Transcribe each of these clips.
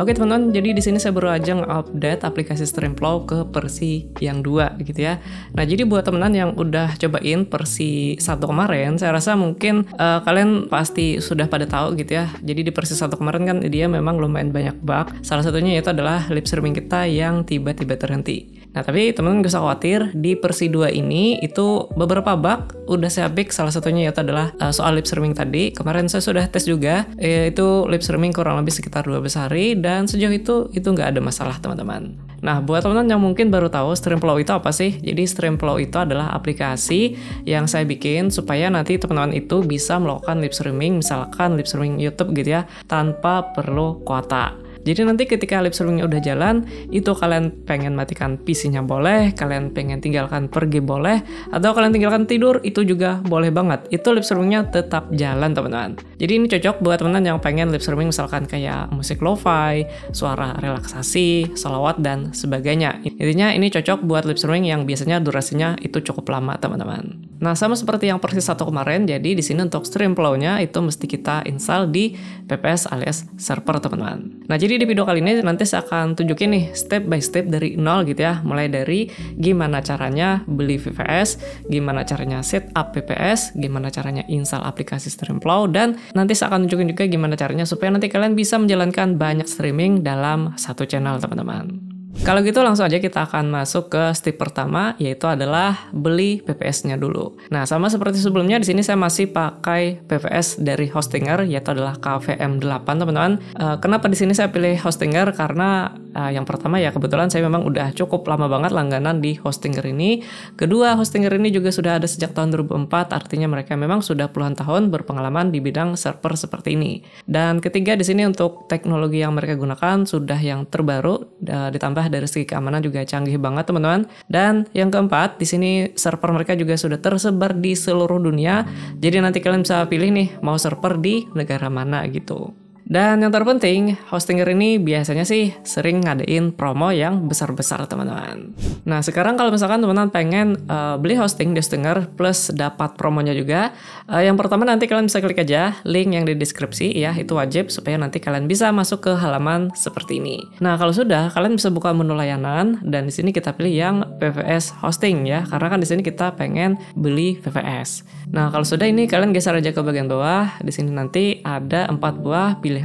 Oke teman-teman, jadi di sini saya baru aja nge-update aplikasi Streamflow ke versi yang 2 gitu ya. Nah, jadi buat teman-teman yang udah cobain versi 1 kemarin, saya rasa mungkin kalian pasti sudah pada tahu gitu ya. Jadi di versi 1 kemarin kan dia memang lumayan banyak bug. Salah satunya yaitu adalah lip streaming kita yang tiba-tiba terhenti. Nah, tapi teman-teman gak usah khawatir, di versi 2 ini itu beberapa bug udah saya fix. Salah satunya yaitu adalah soal lip streaming tadi. Kemarin saya sudah tes juga, itu lip streaming kurang lebih sekitar 12 hari dan sejauh itu nggak ada masalah teman-teman. Nah, buat teman-teman yang mungkin baru tahu Streamflow itu apa sih? Jadi Streamflow itu adalah aplikasi yang saya bikin supaya nanti teman-teman itu bisa melakukan lip streaming, misalkan lip streaming YouTube gitu ya, tanpa perlu kuota. Jadi nanti ketika lip streamingnya udah jalan, itu kalian pengen matikan PC-nya boleh, kalian pengen tinggalkan pergi boleh, atau kalian tinggalkan tidur, itu juga boleh banget. Itu lip streamingnya tetap jalan teman-teman. Jadi ini cocok buat teman-teman yang pengen lip streaming misalkan kayak musik lo-fi, suara relaksasi, sholawat, dan sebagainya. Intinya ini cocok buat lip streaming yang biasanya durasinya itu cukup lama teman-teman. Nah, sama seperti yang versi 1 kemarin, jadi di sini untuk Streamflow-nya itu mesti kita install di VPS alias server teman-teman. Nah, jadi di video kali ini nanti saya akan tunjukin nih step by step dari nol gitu ya, mulai dari gimana caranya beli VPS, gimana caranya setup VPS, gimana caranya install aplikasi Streamflow, dan nanti saya akan tunjukin juga gimana caranya supaya nanti kalian bisa menjalankan banyak streaming dalam satu channel teman-teman. Kalau gitu langsung aja kita akan masuk ke step pertama, yaitu adalah beli VPS-nya dulu. Nah, sama seperti sebelumnya di sini saya masih pakai VPS dari Hostinger, yaitu adalah KVM8 teman-teman. Kenapa di sini saya pilih Hostinger? Karena yang pertama ya kebetulan saya memang udah cukup lama banget langganan di Hostinger ini. Kedua, Hostinger ini juga sudah ada sejak tahun 2004, artinya mereka memang sudah puluhan tahun berpengalaman di bidang server seperti ini. Dan ketiga di sini untuk teknologi yang mereka gunakan sudah yang terbaru, ditambah dari segi keamanan juga canggih banget teman-teman. Dan yang keempat, di sini server mereka juga sudah tersebar di seluruh dunia. Jadi nanti kalian bisa pilih nih mau server di negara mana gitu. Dan yang terpenting, Hostinger ini biasanya sih sering ngadain promo yang besar-besar teman-teman. Nah, sekarang kalau misalkan teman-teman pengen beli hosting di Hostinger plus dapat promonya juga, yang pertama nanti kalian bisa klik aja link yang di deskripsi ya, itu wajib supaya nanti kalian bisa masuk ke halaman seperti ini. Nah, kalau sudah, kalian bisa buka menu layanan dan di sini kita pilih yang VPS hosting ya, karena kan di sini kita pengen beli VPS. Nah, kalau sudah ini kalian geser aja ke bagian bawah. Di sini nanti ada 4 buah pilihan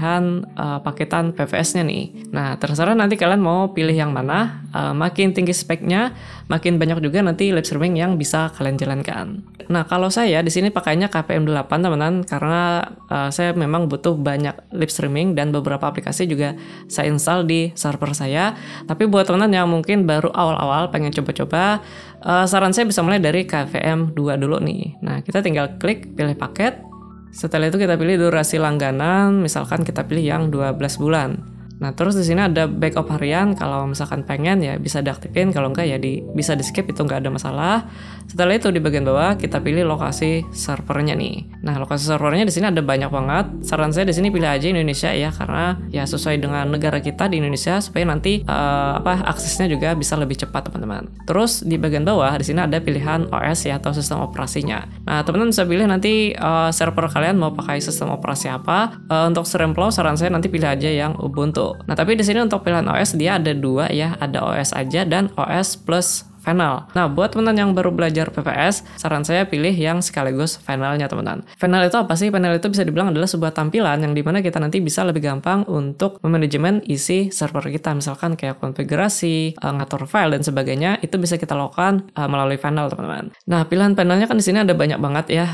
paketan VPS-nya nih. Nah, terserah nanti kalian mau pilih yang mana. Makin tinggi speknya, makin banyak juga nanti live streaming yang bisa kalian jalankan. Nah, kalau saya di sini pakainya KVM8 teman-teman, karena saya memang butuh banyak live streaming dan beberapa aplikasi juga saya install di server saya. Tapi buat teman-teman yang mungkin baru awal-awal pengen coba-coba, saran saya bisa mulai dari KVM2 dulu nih. Nah, kita tinggal klik pilih paket. Setelah itu kita pilih durasi langganan, misalkan kita pilih yang 12 bulan. Nah, terus di sini ada backup harian, kalau misalkan pengen ya bisa diaktifin, kalau enggak ya bisa di skip, itu enggak ada masalah. Setelah itu di bagian bawah kita pilih lokasi servernya nih. Nah, lokasi servernya di sini ada banyak banget. Saran saya di sini pilih aja Indonesia ya, karena ya sesuai dengan negara kita di Indonesia supaya nanti aksesnya juga bisa lebih cepat teman-teman. Terus di bagian bawah di sini ada pilihan OS ya atau sistem operasinya. Nah, teman-teman bisa pilih nanti server kalian mau pakai sistem operasi apa. Untuk Streamflow saran saya nanti pilih aja yang Ubuntu. Nah, tapi di sini untuk pilihan OS dia ada 2 ya, ada OS aja dan OS plus Final. Nah, buat teman-teman yang baru belajar VPS, saran saya pilih yang sekaligus finalnya teman-teman. Final itu apa sih? Final itu bisa dibilang adalah sebuah tampilan yang dimana kita nanti bisa lebih gampang untuk memanajemen isi server kita. Misalkan kayak konfigurasi, ngatur file dan sebagainya, itu bisa kita lakukan melalui final teman-teman. Nah, pilihan panelnya kan di sini ada banyak banget ya.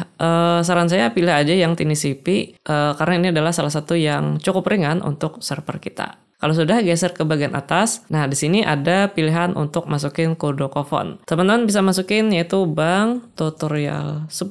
Saran saya pilih aja yang TinyCP karena ini adalah salah satu yang cukup ringan untuk server kita. Kalau sudah geser ke bagian atas, nah di sini ada pilihan untuk masukin kode coupon. Teman-teman bisa masukin yaitu Bank Tutorial 10,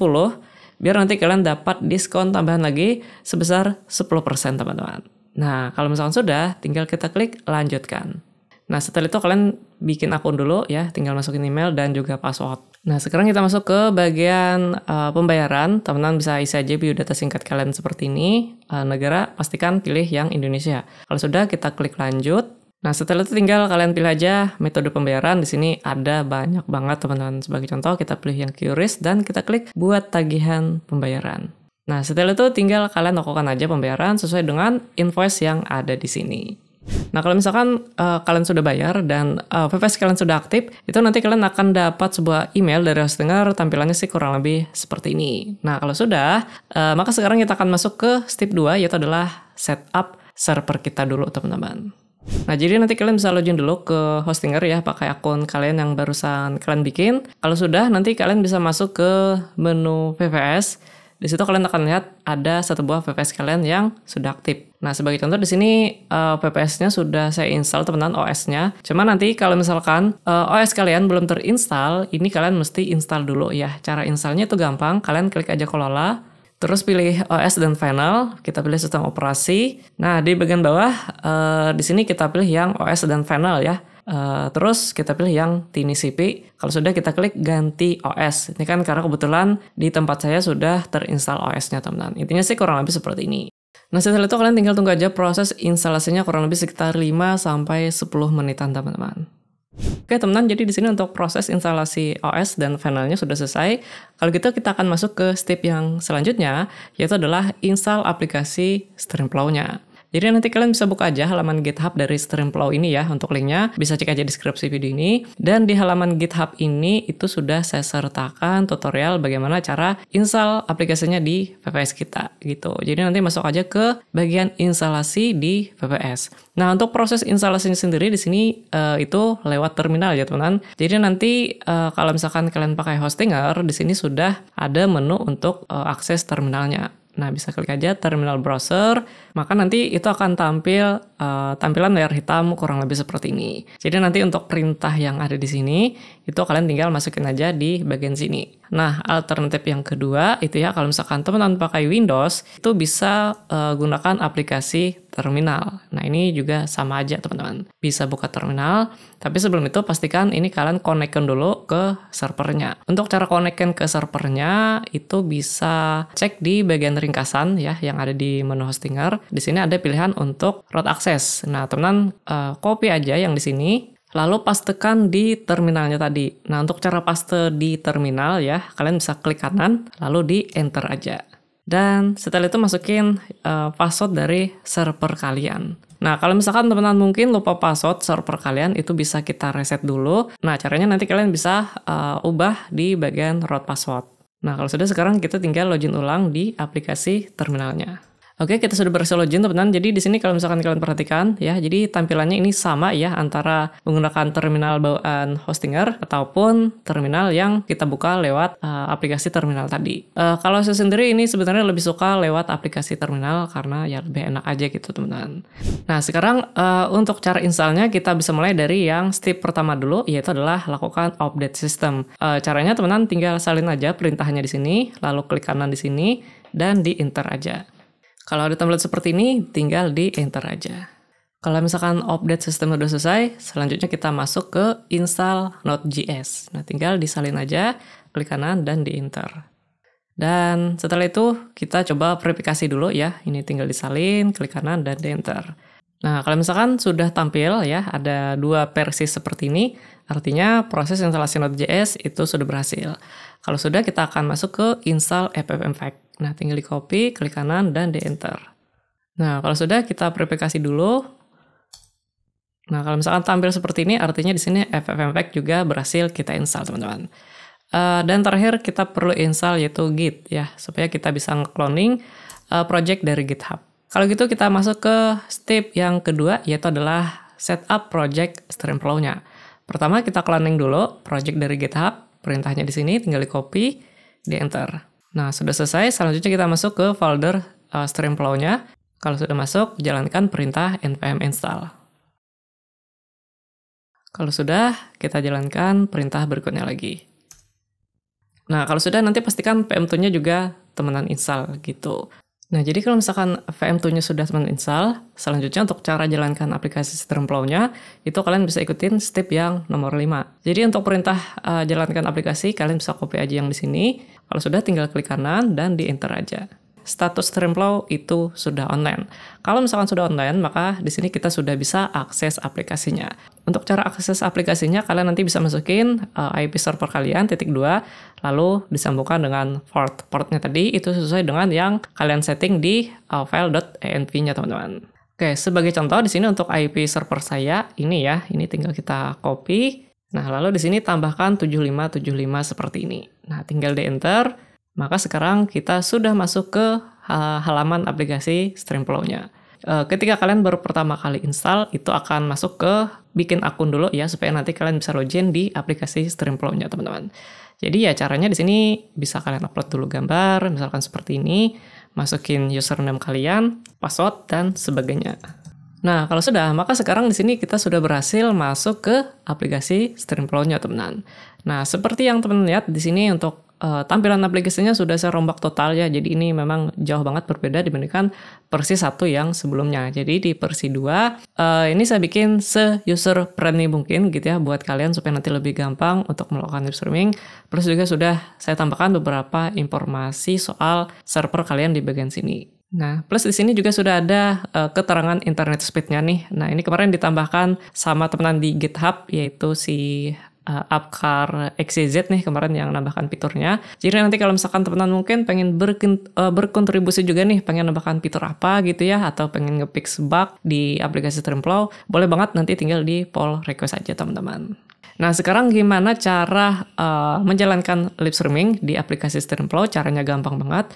biar nanti kalian dapat diskon tambahan lagi sebesar 10% teman-teman. Nah, kalau misalkan sudah, tinggal kita klik lanjutkan. Nah, setelah itu kalian bikin akun dulu ya, tinggal masukin email dan juga password. Nah, sekarang kita masuk ke bagian pembayaran. Teman-teman bisa isi aja biodata singkat kalian seperti ini. Negara, pastikan pilih yang Indonesia. Kalau sudah, kita klik lanjut. Nah, setelah itu tinggal kalian pilih aja metode pembayaran. Di sini ada banyak banget teman-teman. Sebagai contoh, kita pilih yang QRIS dan kita klik buat tagihan pembayaran. Nah, setelah itu tinggal kalian lakukan aja pembayaran sesuai dengan invoice yang ada di sini. Nah, kalau misalkan kalian sudah bayar dan VPS kalian sudah aktif, itu nanti kalian akan dapat sebuah email dari Hostinger, tampilannya sih kurang lebih seperti ini. Nah, kalau sudah, maka sekarang kita akan masuk ke step 2, yaitu adalah setup server kita dulu, teman-teman. Nah, jadi nanti kalian bisa login dulu ke Hostinger ya, pakai akun kalian yang barusan kalian bikin. Kalau sudah, nanti kalian bisa masuk ke menu VPS. Di situ kalian akan lihat ada satu buah VPS kalian yang sudah aktif. Nah, sebagai contoh di sini VPS-nya sudah saya install, teman-teman, OS-nya. Cuma nanti kalau misalkan OS kalian belum terinstall, ini kalian mesti install dulu ya. Cara installnya itu gampang, kalian klik aja kelola, terus pilih OS dan final, kita pilih sistem operasi. Nah, di bagian bawah di sini kita pilih yang OS dan final ya. Terus kita pilih yang TinyCP. Kalau sudah, kita klik ganti OS. Ini kan karena kebetulan di tempat saya sudah terinstall OS-nya, teman-teman. Intinya sih kurang lebih seperti ini. Nah, setelah itu kalian tinggal tunggu aja proses instalasinya kurang lebih sekitar 5-10 menitan, teman-teman. Oke, teman-teman, jadi di sini untuk proses instalasi OS dan finalnya sudah selesai. Kalau gitu kita akan masuk ke step yang selanjutnya, yaitu adalah install aplikasi Streamflow-nya. Jadi nanti kalian bisa buka aja halaman GitHub dari Streamflow ini ya, untuk linknya bisa cek aja di deskripsi video ini. Dan di halaman GitHub ini itu sudah saya sertakan tutorial bagaimana cara install aplikasinya di VPS kita gitu. Jadi nanti masuk aja ke bagian instalasi di VPS. Nah, untuk proses instalasinya sendiri di sini itu lewat terminal ya, teman-teman. Jadi nanti kalau misalkan kalian pakai Hostinger, di sini sudah ada menu untuk akses terminalnya. Nah, bisa klik aja terminal browser, maka nanti itu akan tampil tampilan layar hitam kurang lebih seperti ini. Jadi nanti untuk perintah yang ada di sini, itu kalian tinggal masukin aja di bagian sini. Nah, alternatif yang kedua itu ya, kalau misalkan teman-teman pakai Windows, itu bisa gunakan aplikasi terminal. Nah, ini juga sama aja, teman-teman. Bisa buka terminal, tapi sebelum itu pastikan ini kalian connect-kan dulu ke servernya. Untuk cara connect-kan ke servernya, itu bisa cek di bagian ringkasan ya, yang ada di menu Hostinger. Di sini ada pilihan untuk root access. Nah, teman-teman copy aja yang di sini, lalu pastekan di terminalnya tadi. Nah, untuk cara paste di terminal ya, kalian bisa klik kanan, lalu di enter aja. Dan setelah itu masukin password dari server kalian. Nah, kalau misalkan teman-teman mungkin lupa password server kalian, itu bisa kita reset dulu. Nah, caranya nanti kalian bisa ubah di bagian root password. Nah, kalau sudah, sekarang kita tinggal login ulang di aplikasi terminalnya. Oke, kita sudah berhasil login, teman-teman. Jadi di sini kalau misalkan kalian perhatikan ya, jadi tampilannya ini sama ya antara menggunakan terminal bawaan Hostinger ataupun terminal yang kita buka lewat aplikasi terminal tadi. Kalau saya sendiri ini sebenarnya lebih suka lewat aplikasi terminal karena ya lebih enak aja gitu, teman-teman. Nah, sekarang untuk cara installnya kita bisa mulai dari yang step pertama dulu, yaitu adalah lakukan update system. Caranya teman-teman tinggal salin aja perintahnya di sini, lalu klik kanan di sini dan di enter aja. Kalau ada template seperti ini, tinggal di enter aja. Kalau misalkan update sistem udah selesai, selanjutnya kita masuk ke install Node.js. Nah, tinggal disalin aja, klik kanan dan di enter. Dan setelah itu kita coba verifikasi dulu ya. Ini tinggal disalin, klik kanan dan di enter. Nah, kalau misalkan sudah tampil ya, ada dua versi seperti ini, artinya proses instalasi Node.js itu sudah berhasil. Kalau sudah, kita akan masuk ke install ffmpeg. Nah, tinggal di copy, klik kanan, dan di enter. Nah, kalau sudah, kita verifikasi dulu. Nah, kalau misalkan tampil seperti ini, artinya di sini ffmpeg juga berhasil kita install, teman-teman. Dan terakhir, kita perlu install yaitu Git ya, supaya kita bisa nge-cloning project dari GitHub. Kalau gitu, kita masuk ke step yang kedua, yaitu adalah setup project Streamflow-nya. Pertama, kita cloning dulu project dari GitHub. Perintahnya di sini, tinggal di copy, di enter. Nah, sudah selesai. Selanjutnya kita masuk ke folder Streamflow-nya. Kalau sudah masuk, jalankan perintah npm install. Kalau sudah, kita jalankan perintah berikutnya lagi. Nah, kalau sudah, nanti pastikan PM2-nya juga teman-teman install gitu. Nah, jadi kalau misalkan VM2-nya sudah teman install, selanjutnya untuk cara jalankan aplikasi Streamflow-nya, itu kalian bisa ikutin step yang nomor 5. Jadi untuk perintah jalankan aplikasi, kalian bisa copy aja yang di sini. Kalau sudah, tinggal klik kanan dan di enter aja. Status Streamflow itu sudah online. Kalau misalkan sudah online, maka di sini kita sudah bisa akses aplikasinya. Untuk cara akses aplikasinya, kalian nanti bisa masukin IP server kalian, _2, lalu disambungkan dengan port. Portnya tadi itu sesuai dengan yang kalian setting di file.env-nya, teman-teman. Oke, sebagai contoh di sini untuk IP server saya ini ya, ini tinggal kita copy. Nah, lalu di sini tambahkan 7575 seperti ini. Nah, tinggal di enter, maka sekarang kita sudah masuk ke halaman aplikasi Streamflow-nya. Ketika kalian baru pertama kali install, itu akan masuk ke bikin akun dulu ya, supaya nanti kalian bisa login di aplikasi Streamflow-nya, teman-teman. Jadi ya caranya di sini bisa kalian upload dulu gambar, misalkan seperti ini, masukin username kalian, password, dan sebagainya. Nah, kalau sudah, maka sekarang di sini kita sudah berhasil masuk ke aplikasi Streamflow-nya, teman-teman. Nah, seperti yang teman-teman lihat di sini untuk tampilan aplikasinya sudah saya rombak total ya. Jadi ini memang jauh banget berbeda dibandingkan versi 1 yang sebelumnya. Jadi di versi 2 ini saya bikin se-user friendly mungkin gitu ya buat kalian supaya nanti lebih gampang untuk melakukan live streaming. Plus juga sudah saya tambahkan beberapa informasi soal server kalian di bagian sini. Nah, plus di sini juga sudah ada keterangan internet speed-nya nih. Nah, ini kemarin ditambahkan sama teman di GitHub yaitu si Apkar XYZ nih kemarin yang nambahkan fiturnya. Jadi nanti kalau misalkan teman-teman mungkin pengen berkontribusi juga nih, pengen nambahkan fitur apa gitu ya, atau pengen nge-fix bug di aplikasi Streamflow, boleh banget nanti tinggal di pull request aja teman-teman. Nah, sekarang gimana cara menjalankan live streaming di aplikasi Streamflow? Caranya gampang banget.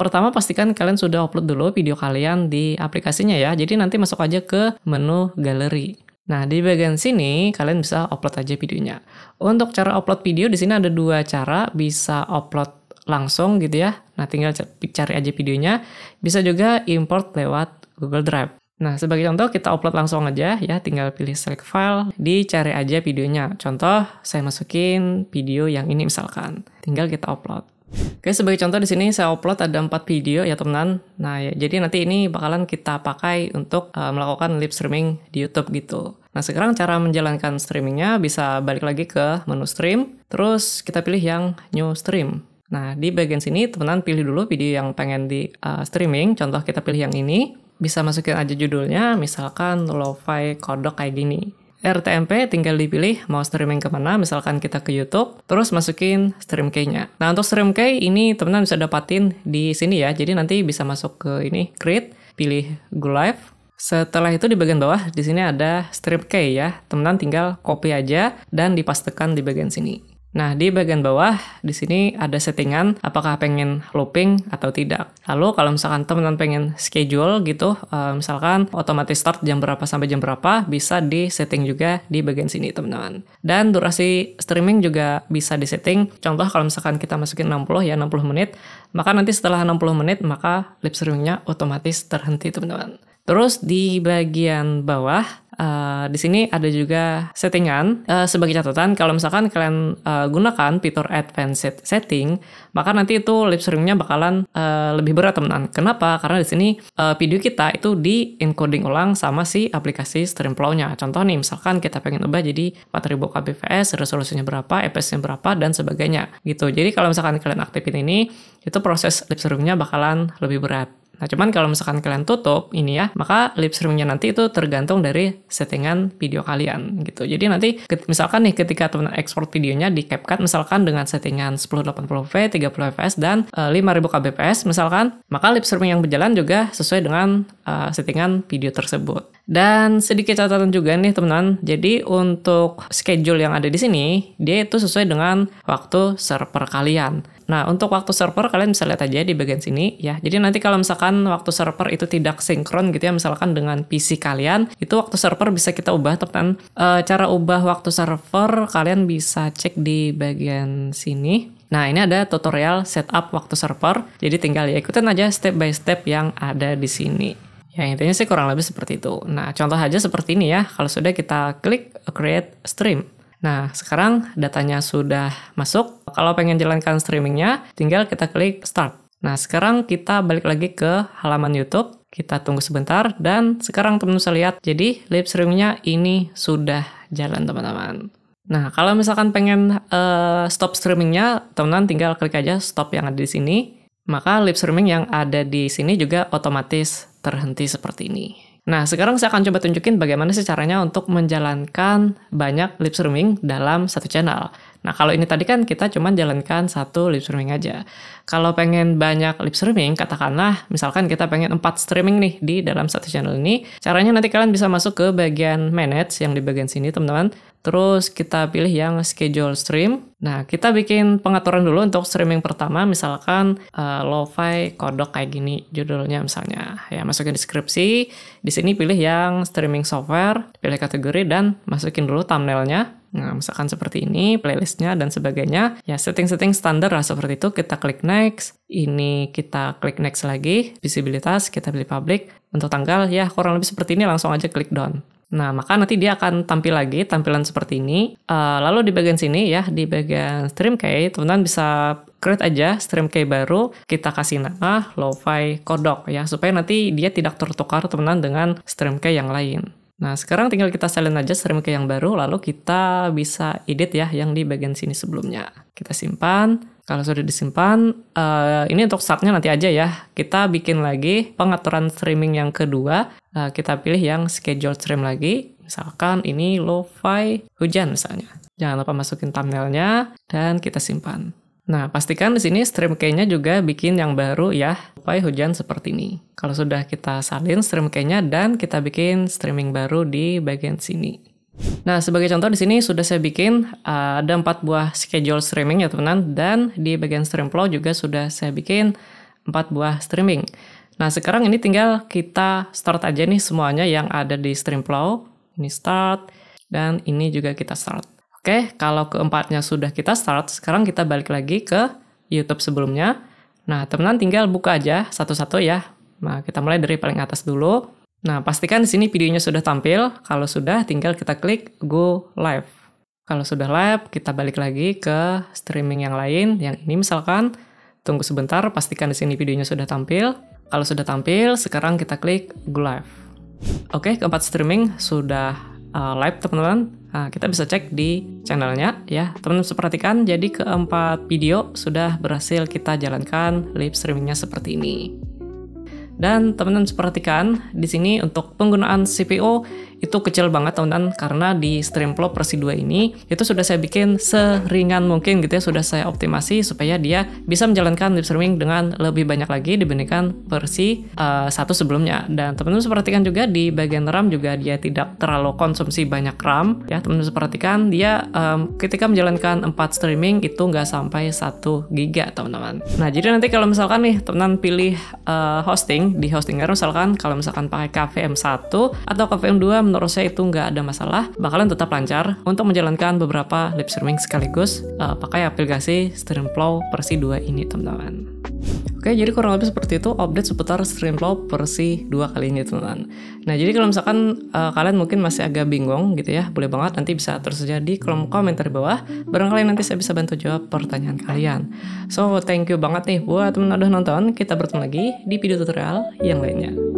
Pertama, pastikan kalian sudah upload dulu video kalian di aplikasinya ya. Jadi nanti masuk aja ke menu galeri. Nah, di bagian sini kalian bisa upload aja videonya. Untuk cara upload video di sini ada 2 cara, bisa upload langsung gitu ya. Nah, tinggal cari aja videonya. Bisa juga import lewat Google Drive. Nah, sebagai contoh kita upload langsung aja ya, tinggal pilih select file, dicari aja videonya. Contoh, saya masukin video yang ini misalkan. Tinggal kita upload. Oke, sebagai contoh di sini saya upload ada 4 video ya teman-teman. Nah, ya, jadi nanti ini bakalan kita pakai untuk melakukan live streaming di YouTube gitu. Nah, sekarang cara menjalankan streamingnya bisa balik lagi ke menu stream, terus kita pilih yang new stream. Nah, di bagian sini teman-teman pilih dulu video yang pengen di streaming. Contoh kita pilih yang ini, bisa masukin aja judulnya, misalkan lo-fi kodok kayak gini. RTMP tinggal dipilih mau streaming kemana, misalkan kita ke YouTube, terus masukin stream key-nya. Nah, untuk stream key ini teman-teman bisa dapatin di sini ya, jadi nanti bisa masuk ke ini, create, pilih Go Live. Setelah itu di bagian bawah, di sini ada stream key ya, teman-teman tinggal copy aja dan dipastekan di bagian sini. Nah, di bagian bawah, di sini ada settingan apakah pengen looping atau tidak. Lalu kalau misalkan teman-teman pengen schedule gitu, misalkan otomatis start jam berapa sampai jam berapa, bisa di-setting juga di bagian sini teman-teman. Dan durasi streaming juga bisa di-setting. Contoh kalau misalkan kita masukin 60 menit, maka nanti setelah 60 menit, maka live streamingnya otomatis terhenti teman-teman. Terus di bagian bawah, di sini ada juga settingan. Sebagai catatan, kalau misalkan kalian gunakan fitur advanced setting, maka nanti itu live streamingnya bakalan lebih berat teman-teman. Kenapa? Karena di sini video kita itu di encoding ulang sama si aplikasi Streamflow-nya. Contoh nih, misalkan kita pengen ubah jadi 4000 kbps, resolusinya berapa, fps-nya berapa, dan sebagainya gitu. Jadi kalau misalkan kalian aktifin ini, itu proses live streamingnya bakalan lebih berat. Nah, cuman kalau misalkan kalian tutup ini ya, maka live streamingnya nanti itu tergantung dari settingan video kalian gitu. Jadi nanti misalkan nih ketika teman ekspor videonya di CapCut misalkan dengan settingan 1080p, 30 fps dan 5000 kbps misalkan, maka live streaming yang berjalan juga sesuai dengan settingan video tersebut. Dan sedikit catatan juga nih teman-teman. Jadi untuk schedule yang ada di sini, dia itu sesuai dengan waktu server kalian. Nah, untuk waktu server kalian bisa lihat aja di bagian sini ya. Jadi nanti kalau misalkan waktu server itu tidak sinkron gitu ya, misalkan dengan PC kalian, itu waktu server bisa kita ubah teman. Cara ubah waktu server kalian bisa cek di bagian sini. Nah, ini ada tutorial setup waktu server. Jadi tinggal ya ikutin aja step by step yang ada di sini. Ya, intinya sih kurang lebih seperti itu. Nah, contoh aja seperti ini ya. Kalau sudah kita klik create stream. Nah, sekarang datanya sudah masuk. Kalau pengen jalankan streamingnya, tinggal kita klik start. Nah, sekarang kita balik lagi ke halaman YouTube. Kita tunggu sebentar, dan sekarang teman-teman bisa lihat, jadi live streamingnya ini sudah jalan teman-teman. Nah, kalau misalkan pengen stop streamingnya, teman-teman tinggal klik aja stop yang ada di sini. Maka live streaming yang ada di sini juga otomatis terhenti seperti ini. Nah, sekarang saya akan coba tunjukin bagaimana sih caranya untuk menjalankan banyak live streaming dalam satu channel. Nah, kalau ini tadi kan kita cuma jalankan satu lip streaming aja. Kalau pengen banyak lip streaming, katakanlah misalkan kita pengen 4 streaming nih di dalam satu channel ini, caranya nanti kalian bisa masuk ke bagian manage yang di bagian sini teman-teman. Terus kita pilih yang schedule stream. Nah, kita bikin pengaturan dulu untuk streaming pertama, misalkan lo-fi kodok kayak gini judulnya misalnya. Ya, masukin deskripsi. Di sini pilih yang streaming software, pilih kategori dan masukin dulu thumbnailnya. Nah, misalkan seperti ini, playlistnya dan sebagainya. Ya, setting-setting standar lah seperti itu. Kita klik next. Ini kita klik next lagi. Visibilitas, kita pilih public. Untuk tanggal, ya kurang lebih seperti ini, langsung aja klik down. Nah, maka nanti dia akan tampil lagi, tampilan seperti ini. Lalu di bagian sini ya, di bagian stream key, teman-teman bisa create aja stream key baru, kita kasih nama lo-fi kodok ya, supaya nanti dia tidak tertukar teman-teman dengan stream key yang lain. Nah, sekarang tinggal kita salin aja stream key yang baru, lalu kita bisa edit ya yang di bagian sini sebelumnya. Kita simpan. Kalau sudah disimpan, ini untuk startnya nanti aja ya. Kita bikin lagi pengaturan streaming yang kedua. Kita pilih yang schedule stream lagi. Misalkan ini lo-fi hujan misalnya. Jangan lupa masukin thumbnailnya dan kita simpan. Nah, pastikan di sini stream key-nya juga bikin yang baru ya. Lo-fi hujan seperti ini. Kalau sudah kita salin stream key-nya dan kita bikin streaming baru di bagian sini. Nah, sebagai contoh di sini sudah saya bikin ada 4 buah schedule streaming ya teman-teman, dan di bagian stream flow juga sudah saya bikin 4 buah streaming. Nah, sekarang ini tinggal kita start aja nih semuanya yang ada di stream flow. Ini start dan ini juga kita start. Oke, kalau keempatnya sudah kita start, sekarang kita balik lagi ke YouTube sebelumnya. Nah, teman-teman tinggal buka aja satu-satu ya. Nah, kita mulai dari paling atas dulu. Nah, pastikan di sini videonya sudah tampil. Kalau sudah, tinggal kita klik Go Live. Kalau sudah live, kita balik lagi ke streaming yang lain. Yang ini misalkan, tunggu sebentar, pastikan di sini videonya sudah tampil. Kalau sudah tampil, sekarang kita klik Go Live. Oke, keempat streaming sudah live, teman-teman. Nah, kita bisa cek di channelnya ya. Teman-teman bisa perhatikan, jadi keempat video sudah berhasil kita jalankan live streamingnya seperti ini. Dan teman-teman perhatikan di sini untuk penggunaan CPU itu kecil banget teman-teman, karena di Streamflow versi 2 ini itu sudah saya bikin seringan mungkin gitu ya, sudah saya optimasi supaya dia bisa menjalankan live streaming dengan lebih banyak lagi dibandingkan versi 1 sebelumnya. Dan teman-teman perhatikan juga di bagian RAM juga dia tidak terlalu konsumsi banyak RAM ya. Teman-teman perhatikan dia ketika menjalankan 4 streaming itu nggak sampai 1 GB teman-teman. Nah, jadi nanti kalau misalkan nih teman-teman pilih hosting, di hostingnya misalkan kalau misalkan pakai KVM1 atau KVM2, menurut saya itu nggak ada masalah, bakalan tetap lancar untuk menjalankan beberapa live streaming sekaligus pakai aplikasi Streamflow versi 2 ini teman-teman. Oke, jadi kurang lebih seperti itu update seputar Streamflow versi 2 kali ini teman-teman. Nah, jadi kalau misalkan kalian mungkin masih agak bingung gitu ya, boleh banget nanti bisa terus saja di kolom komentar di bawah, barangkali nanti saya bisa bantu jawab pertanyaan kalian. So, thank you banget nih buat teman-teman udah nonton, kita bertemu lagi di video tutorial yang lainnya.